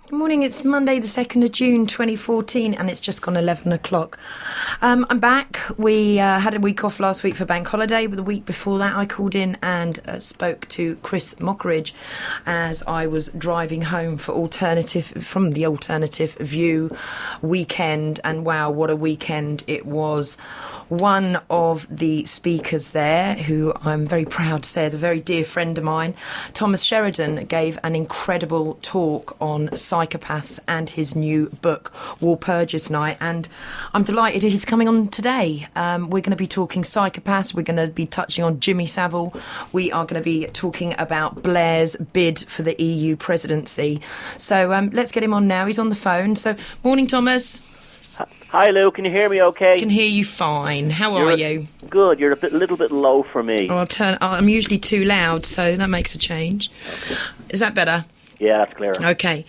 Good morning, it's Monday the 2nd of June 2014 and it's just gone 11 o'clock. I'm back. We had a week off last week for bank holiday, but the week before that I called in and spoke to Chris Mockridge as I was driving home from the Alternative View weekend, and wow, what a weekend it was. One of the speakers there, who I'm very proud to say is a very dear friend of mine, Thomas Sheridan, gave an incredible talk on psychopaths and his new book, Walpurgis Night, and I'm delighted he's coming on today. We're going to be talking psychopaths, we're going to be touching on Jimmy Savile, we are going to be talking about Blair's bid for the EU presidency. So let's get him on now. He's on the phone. So, morning, Thomas. Hi, Lou. Can you hear me okay? I can hear you fine. How are you? Good. You're little bit low for me. Oh, I'm usually too loud, so that makes a change. Okay. Is that better? Yeah, that's clearer. Okay.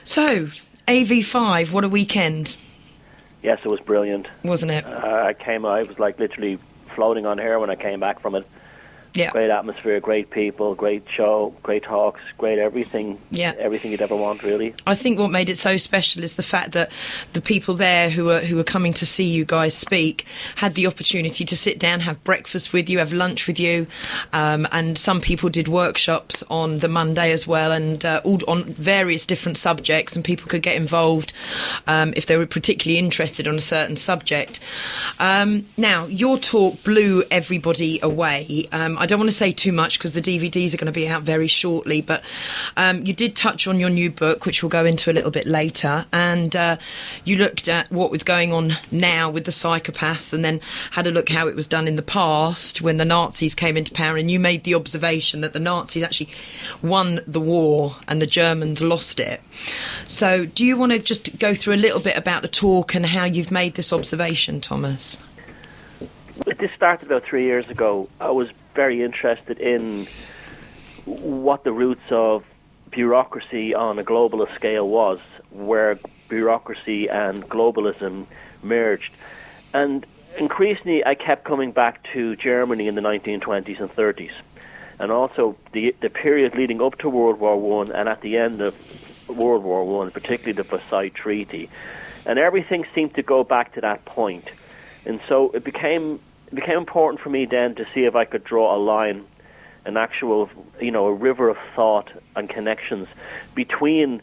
So, AV5, what a weekend. Yes, it was brilliant. Wasn't it? I was like literally floating on air when I came back from it. Yeah. Great atmosphere, great people, great show, great talks, great everything. Yeah. Everything you'd ever want, really. I think what made it so special is the fact that the people there who were coming to see you guys speak had the opportunity to sit down, have breakfast with you, have lunch with you, and some people did workshops on the Monday as well, and all on various different subjects, and people could get involved if they were particularly interested on a certain subject. Now, your talk blew everybody away. I don't want to say too much because the DVDs are going to be out very shortly, but you did touch on your new book, which we'll go into a little bit later, and you looked at what was going on now with the psychopaths and then had a look how it was done in the past when the Nazis came into power, and you made the observation that the Nazis actually won the war and the Germans lost it. So do you want to just go through a little bit about the talk and how you've made this observation, Thomas? This started about 3 years ago. I was very interested in what the roots of bureaucracy on a global scale was, where bureaucracy and globalism merged. And increasingly I kept coming back to Germany in the 1920s and 30s, and also the period leading up to World War One and at the end of World War One, particularly the Versailles Treaty. And everything seemed to go back to that point. And so it became important for me then to see if I could draw a line, an actual, a river of thought and connections between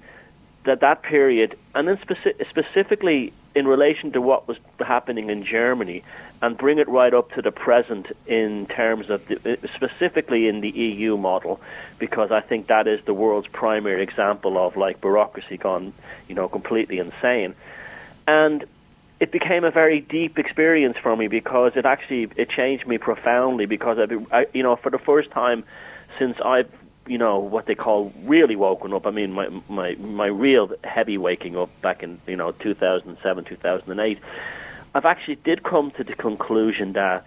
that period and then specifically in relation to what was happening in Germany, and bring it right up to the present in terms of specifically in the EU model, because I think that is the world's primary example of like bureaucracy gone, completely insane. And it became a very deep experience for me because it changed me profoundly, because I for the first time since I've what they call really woken up. I mean my real heavy waking up back in 2007, 2008. I've actually did come to the conclusion that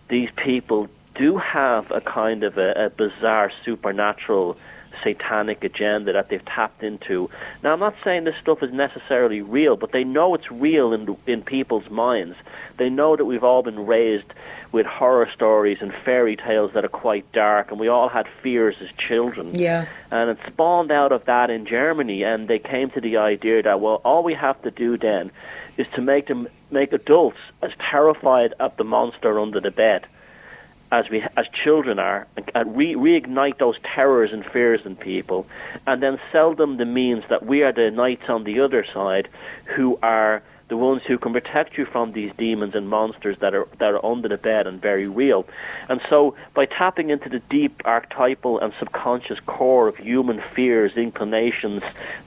these people do have a kind of a bizarre supernatural satanic agenda that they've tapped into. Now, I'm not saying this stuff is necessarily real, but they know it's real in people's minds. They know that we've all been raised with horror stories and fairy tales that are quite dark, and we all had fears as children. Yeah. And it spawned out of that in Germany, and they came to the idea that, well, all we have to do then is to make adults as terrified of the monster under the bed as children are, and reignite those terrors and fears in people, and then sell them the means that we are the knights on the other side who are the ones who can protect you from these demons and monsters that are under the bed and very real. And so by tapping into the deep archetypal and subconscious core of human fears, inclinations,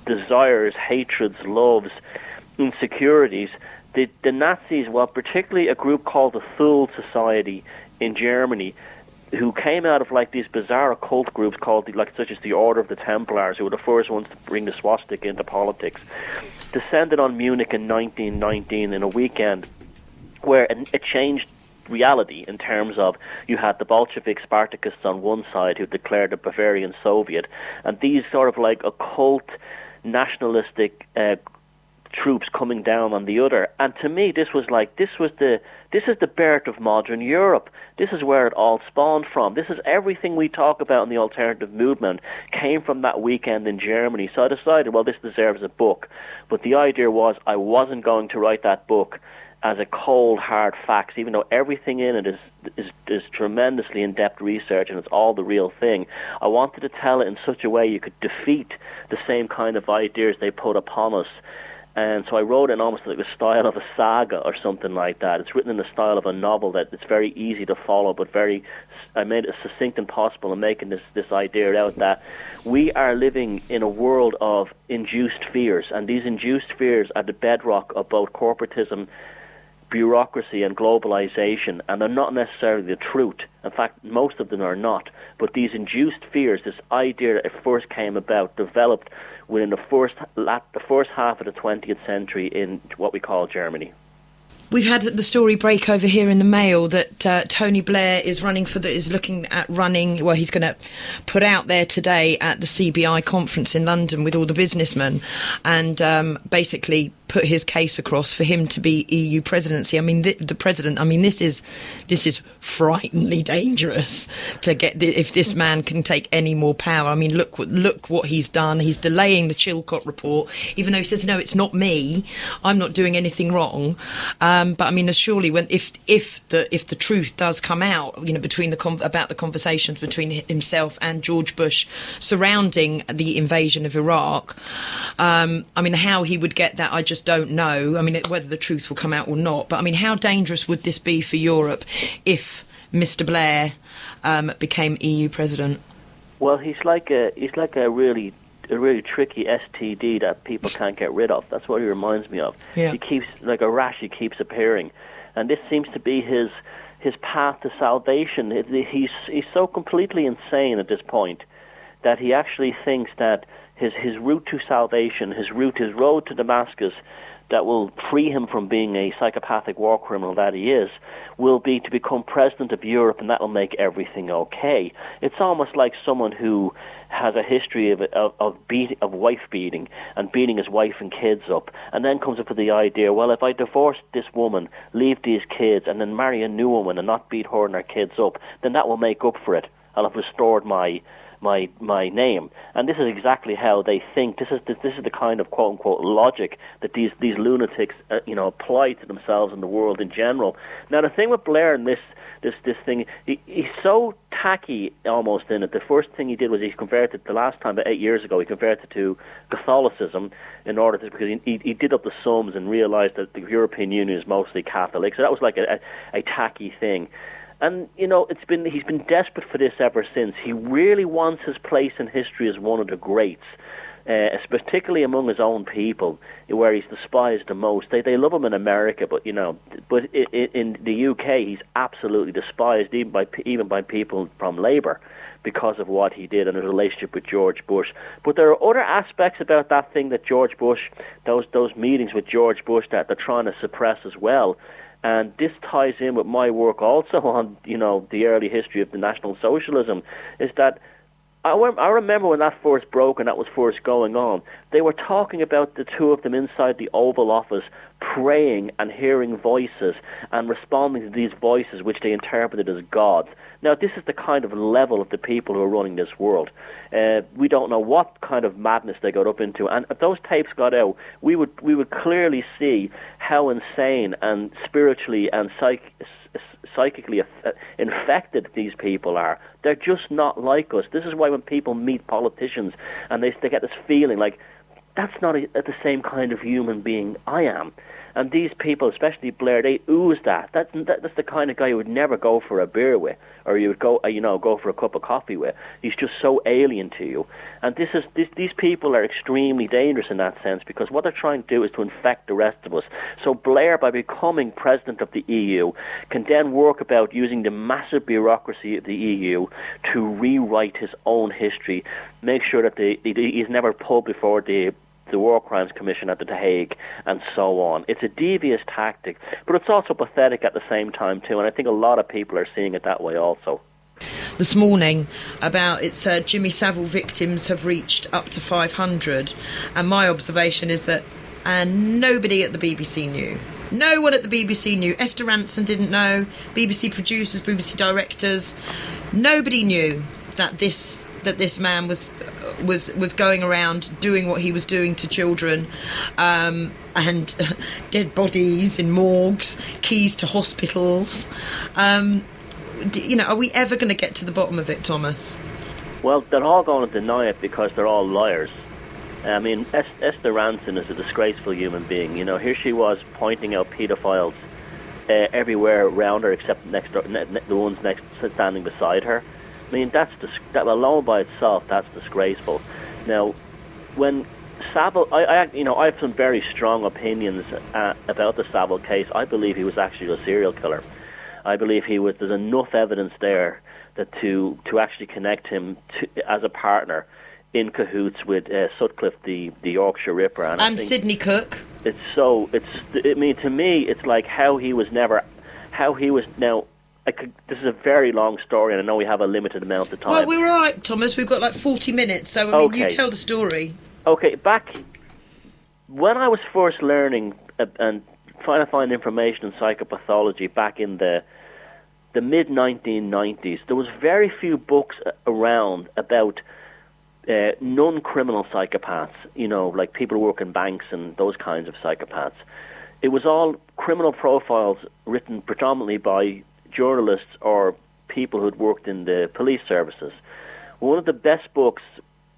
desires, hatreds, loves, insecurities, the Nazis, well, particularly a group called the Thule Society in Germany, who came out of like these bizarre occult groups called such as the Order of the Templars, who were the first ones to bring the swastika into politics, descended on Munich in 1919 in a weekend where it changed reality in terms of you had the Bolshevik Spartakists on one side who declared the Bavarian Soviet, and these sort of like occult nationalistic troops coming down on the other. And to me, this is the birth of modern Europe. This is where it all spawned from. This is everything we talk about in the alternative movement came from that weekend in Germany. So I decided, well, this deserves a book. But the idea was I wasn't going to write that book as a cold, hard facts, even though everything in it is tremendously in-depth research and it's all the real thing. I wanted to tell it in such a way you could defeat the same kind of ideas they put upon us. And so I wrote it in almost like the style of a saga or something like that. It's written in the style of a novel that it's very easy to follow, but I made it as succinct as possible in making this idea out that we are living in a world of induced fears, and these induced fears are the bedrock of both corporatism, bureaucracy and globalization, and they're not necessarily the truth. In fact, most of them are not. But these induced fears, this idea that it first came about, developed within the first half of the 20th century in what we call Germany. We've had the story break over here in the Mail that Tony Blair is looking at running. Well, he's going to put out there today at the CBI conference in London with all the businessmen, and basically put his case across for him to be EU presidency. I mean, the president. I mean, this is frighteningly dangerous to get if this man can take any more power. I mean, look what he's done. He's delaying the Chilcot report, even though he says no, it's not me. I'm not doing anything wrong. But I mean, surely if the truth does come out, you know, about the conversations between himself and George Bush surrounding the invasion of Iraq, I mean, how he would get that, I just don't know. I mean, whether the truth will come out or not. But I mean, how dangerous would this be for Europe if Mr. Blair became EU president? Well, he's like a really tricky STD that people can't get rid of. That's what he reminds me of. Yeah. He keeps, like a rash, he keeps appearing. And this seems to be his path to salvation. He's so completely insane at this point that he actually thinks that his route to salvation, his road to Damascus, that will free him from being a psychopathic war criminal that he is, will be to become president of Europe, and that will make everything okay. It's almost like someone who has a history of wife beating and beating his wife and kids up, and then comes up with the idea, well, if I divorce this woman, leave these kids, and then marry a new woman and not beat her and her kids up, then that will make up for it. I'll have restored my name. And this is exactly how they think. This is the kind of quote unquote logic that these lunatics apply to themselves and the world in general. Now, the thing with Blair and this thing, he's so tacky almost in it. The first thing he did was he converted, the last time, about 8 years ago, he converted to Catholicism because he did up the sums and realized that the European Union is mostly Catholic. So that was like a tacky thing. And, you know, he's been desperate for this ever since. He really wants his place in history as one of the greats, particularly among his own people, where he's despised the most. They love him in America, but in the UK he's absolutely despised, even by people from Labour, because of what he did and his relationship with George Bush. But there are other aspects about that thing that George Bush, those meetings with George Bush that they're trying to suppress as well. And this ties in with my work also on, the early history of the National Socialism, is that I remember when that first broke and that was first going on, they were talking about the two of them inside the Oval Office, praying and hearing voices and responding to these voices which they interpreted as gods. Now, this is the kind of level of the people who are running this world. We don't know what kind of madness they got up into. And if those tapes got out, we would clearly see how insane and spiritually and psychically infected these people are. They're just not like us. This is why when people meet politicians and they get this feeling like, that's not the same kind of human being I am. And these people, especially Blair, they ooze that. That's the kind of guy you would never go for a beer with, or you would go for a cup of coffee with. He's just so alien to you. And these people are extremely dangerous in that sense, because what they're trying to do is to infect the rest of us. So Blair, by becoming president of the EU, can then work about using the massive bureaucracy of the EU to rewrite his own history, make sure that he's never pulled before the War Crimes Commission at The Hague, and so on. It's a devious tactic, but it's also pathetic at the same time too, and I think a lot of people are seeing it that way also. This morning, Jimmy Savile victims have reached up to 500, and my observation is that and nobody at the BBC knew. No one at the BBC knew. Esther Ranson didn't know. BBC producers, BBC directors, nobody knew that this man was going around doing what he was doing to children, and dead bodies in morgues, keys to hospitals. Are we ever going to get to the bottom of it, Thomas? Well, they're all going to deny it because they're all liars. I mean, Esther Ranson is a disgraceful human being. Here she was pointing out paedophiles everywhere around her, except the ones standing beside her. I mean, that alone by itself, that's disgraceful. Now, when Savile, I have some very strong opinions about the Savile case. I believe he was actually a serial killer. I believe there's enough evidence there that to actually connect him as a partner in cahoots with Sutcliffe, the Yorkshire Ripper, and Sidney Cook. To me, it's like how he was. Now, this is a very long story, and I know we have a limited amount of time. Well, we're all right, Thomas. We've got like 40 minutes, so you tell the story. Okay, back when I was first learning and trying to find information in psychopathology back in the mid-1990s, there was very few books around about non-criminal psychopaths, like people who work in banks and those kinds of psychopaths. It was all criminal profiles written predominantly by journalists or people who'd worked in the police services. One of the best books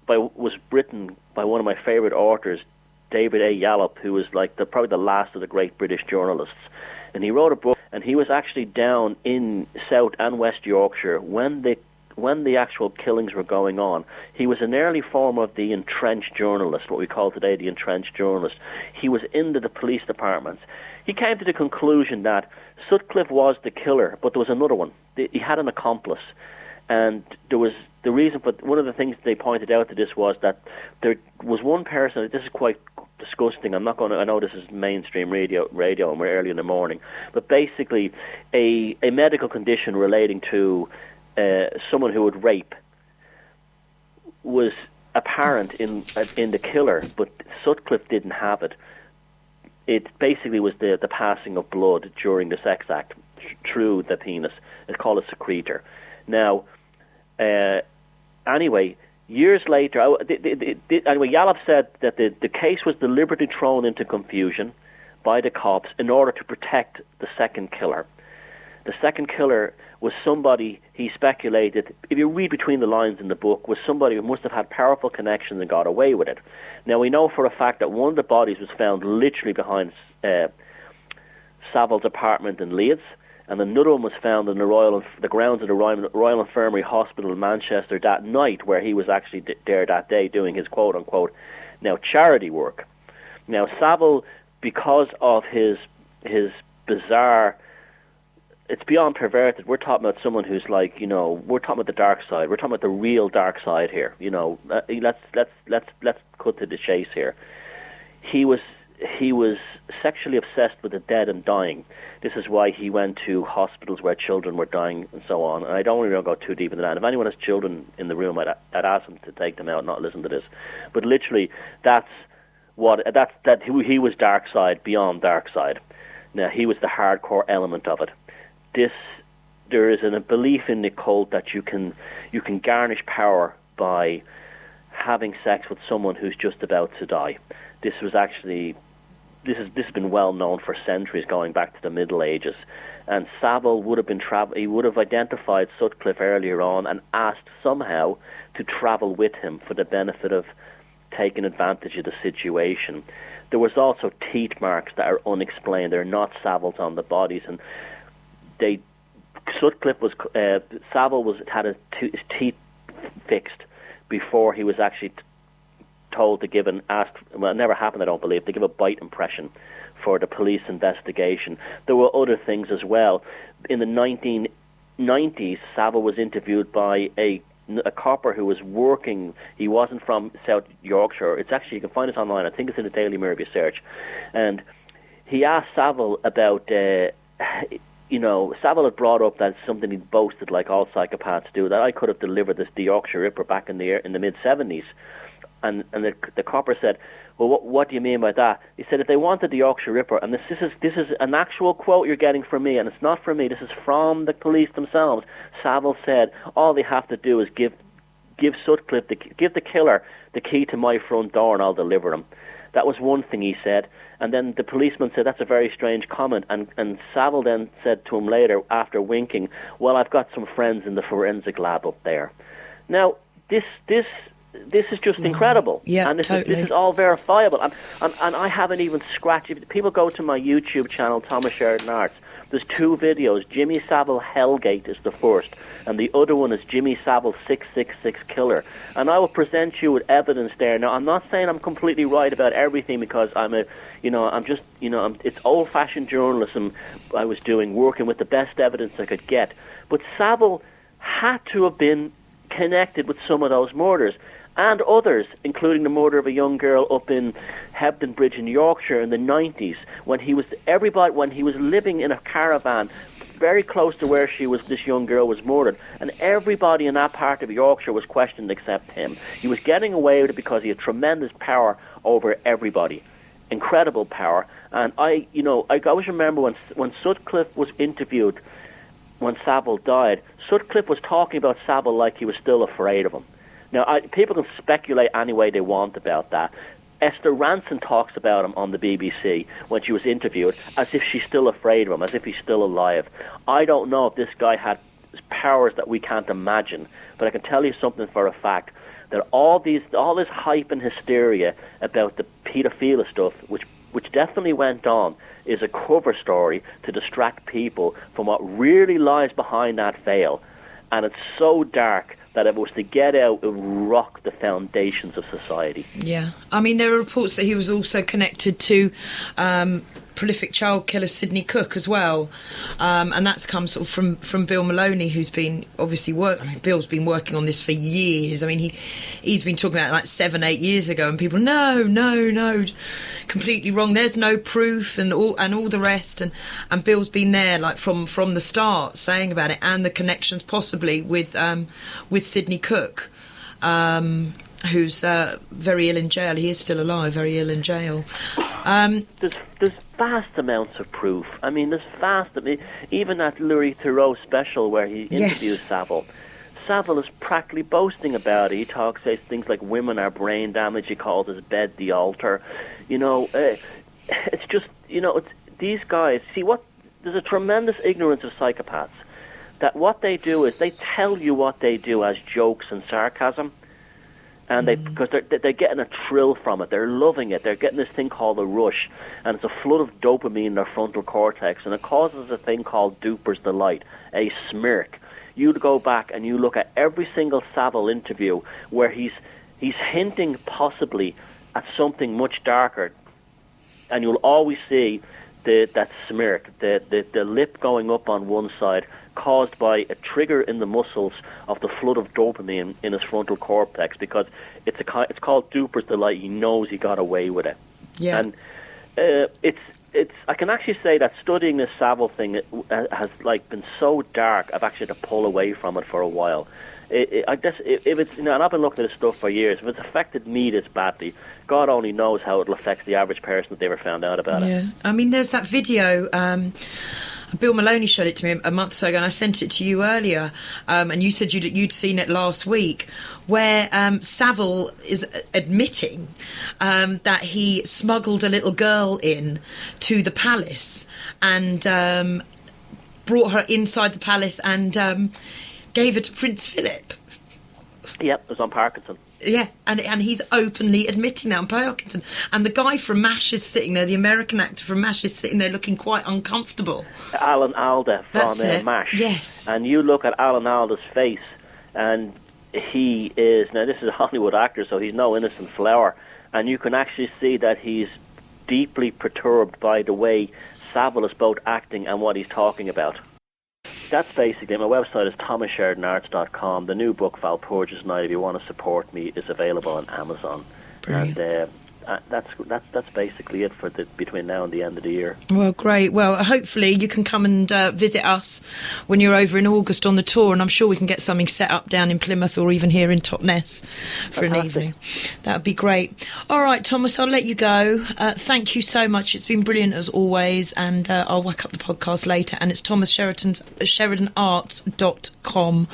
was written by one of my favorite authors, David A. Yallop, who was like probably the last of the great British journalists. And he wrote a book, and he was actually down in South and West Yorkshire when the actual killings were going on. He was an early form of the entrenched journalist, what we call today the entrenched journalist. He was into the police departments. He came to the conclusion that Sutcliffe was the killer, but there was another one. He had an accomplice. And there was the reason for one of the things they pointed out to this was that there was one person. This is quite disgusting. I know this is mainstream radio, and we're early in the morning. But basically, a medical condition relating to someone who would rape was apparent in the killer, but Sutcliffe didn't have it. It basically was the passing of blood during the sex act through the penis. It's called a secretor. Now, anyway, years later, Yallop said that the case was deliberately thrown into confusion by the cops in order to protect the second killer. The second killer was somebody, he speculated, if you read between the lines in the book, was somebody who must have had powerful connections and got away with it. Now, we know for a fact that one of the bodies was found literally behind Savile's apartment in Leeds, and another one was found in the grounds of the Royal Infirmary Hospital in Manchester that night, where he was actually there that day doing his quote-unquote, now, charity work. Now, Savile, because of his bizarre... It's beyond perverted. We're talking about someone who's like, we're talking about the dark side. We're talking about the real dark side here. Let's cut to the chase here. He was sexually obsessed with the dead and dying. This is why he went to hospitals where children were dying and so on. And I don't really want to go too deep into that. If anyone has children in the room, I'd ask them to take them out, not listen to this. But literally, he was dark side beyond dark side. Now, he was the hardcore element of it. There is a belief in the cult that you can garnish power by having sex with someone who's just about to die. This has been well known for centuries, going back to the Middle Ages. And Savile would have identified Sutcliffe earlier on and asked somehow to travel with him for the benefit of taking advantage of the situation. There was also teeth marks that are unexplained. They're not Savile's on the bodies, and Savile had his teeth fixed before he was actually told to give it never happened, I don't believe, to give a bite impression for the police investigation. There were other things as well. In the 1990s, Savile was interviewed by a copper who was working. He wasn't from South Yorkshire. It's actually, you can find it online. I think it's in the Daily Mirror if you search. And he asked Savile about... Savile had brought up that something he'd boasted, like all psychopaths do, that I could have delivered the Yorkshire Ripper back in the mid-70s And the copper said, well, what do you mean by that? He said, if they wanted the Yorkshire Ripper, and this is an actual quote you're getting from me, and it's not from me, this is from the police themselves. Saville said, all they have to do is give Sutcliffe, give the killer the key to my front door and I'll deliver him. That was one thing he said. And then the policeman said, that's a very strange comment. And Saville then said to him later, after winking, well, I've got some friends in the forensic lab up there. Now, this is just incredible. Yeah, and this totally. is all verifiable. And I haven't even scratched. If people go to my YouTube channel, Thomas Sheridan Arts, there's 2 videos. Jimmy Savile Hellgate is the first, and the other one is Jimmy Savile 666 Killer. And I will present you with evidence there. Now, I'm not saying I'm completely right about everything because it's old-fashioned journalism I was doing, working with the best evidence I could get. But Savile had to have been connected with some of those murders. And others, including the murder of a young girl up in Hebden Bridge in Yorkshire in the 90s, when he was living in a caravan very close to where this young girl was murdered, and everybody in that part of Yorkshire was questioned except him. He was getting away with it because he had tremendous power over everybody, incredible power. And I always remember when Sutcliffe was interviewed when Savile died, Sutcliffe was talking about Savile like he was still afraid of him. Now, people can speculate any way they want about that. Esther Ranson talks about him on the BBC when she was interviewed as if she's still afraid of him, as if he's still alive. I don't know if this guy had powers that we can't imagine, but I can tell you something for a fact, that all this hype and hysteria about the paedophilia stuff, which definitely went on, is a cover story to distract people from what really lies behind that veil. And it's so dark that if it was to get out, it would rock the foundations of society. Yeah. I mean, there are reports that he was also connected to prolific child killer Sidney Cook as well. And that's come sort of from Bill Maloney, who's been obviously Bill's been working on this for years. I mean, he's been talking about it like 7-8 years ago, and people, no, completely wrong. There's no proof and all the rest. And Bill's been there like from the start saying about it, and the connections possibly with Sidney Cook, who's very ill in jail. He is still alive, very ill in jail. There's vast amounts of proof. I mean, even that Louis Theroux special where he interviews Savile. Savile is practically boasting about it. He says things like women are brain damaged. He calls his bed the altar. It's just, it's these guys. See, there's a tremendous ignorance of psychopaths. That what they do is they tell you what they do as jokes and sarcasm, and because they're getting a thrill from it, they're loving it, they're getting this thing called a rush, and it's a flood of dopamine in their frontal cortex, and it causes a thing called duper's delight, a smirk. You'd go back and you look at every single Savile interview where he's hinting possibly at something much darker, and you'll always see that smirk, the lip going up on one side, caused by a trigger in the muscles of the flood of dopamine in his frontal cortex, because it's called duper's delight. He knows he got away with it. Yeah. And I can actually say that studying this Savile thing has been so dark. I've actually had to pull away from it for a while. I guess if it's, and I've been looking at this stuff for years. If it's affected me this badly, God only knows how it'll affect the average person if they ever found out about it. Yeah, I mean, there's that video. Bill Maloney showed it to me a month or so ago, and I sent it to you earlier, and you said you'd seen it last week, where Savile is admitting that he smuggled a little girl in to the palace and brought her inside the palace and gave her to Prince Philip. Yep, it was on Parkinson. Yeah, and he's openly admitting that on Parkinson. And the guy from MASH is sitting there, the American actor from MASH is sitting there looking quite uncomfortable. Alan Alda from MASH. Yes. And you look at Alan Alda's face, and he is, now this is a Hollywood actor, so he's no innocent flower, and you can actually see that he's deeply perturbed by the way Savile is both acting and what he's talking about. That's basically, my website is thomassheridanarts.com. The new book, Valpurgis Night, if you want to support me, is available on Amazon. Brilliant. And that's basically it for between now and the end of the year. Well, great. Well, hopefully you can come and visit us when you're over in August on the tour, and I'm sure we can get something set up down in Plymouth or even here in Totnes for an evening. That would be great. All right, Thomas, I'll let you go. Thank you so much. It's been brilliant as always, and I'll whack up the podcast later. And it's thomassheridanarts.com,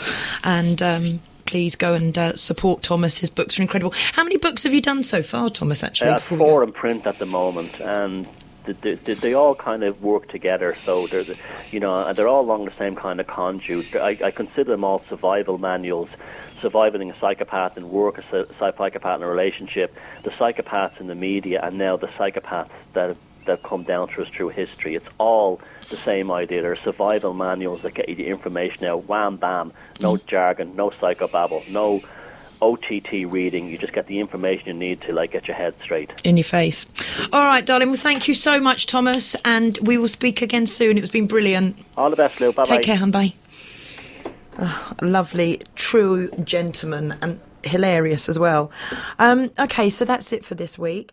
and please go and support Thomas. His books are incredible. How many books have you done so far, Thomas, actually? 4 in print at the moment, and they all kind of work together. So they're all along the same kind of conduit. I consider them all survival manuals. Surviving a psychopath in work, a psychopath in a relationship, the psychopaths in the media, and now the psychopaths that come down to us through history. It's all the same idea. They're survival manuals that get you the information out, wham, bam, no jargon, no psychobabble, no OTT reading. You just get the information you need to get your head straight. In your face. All right, darling. Well, thank you so much, Thomas, and we will speak again soon. It's been brilliant. All the best, Lou. Bye-bye. Take care, hun. Bye. Oh, lovely, true gentleman, and hilarious as well. Okay, so that's it for this week.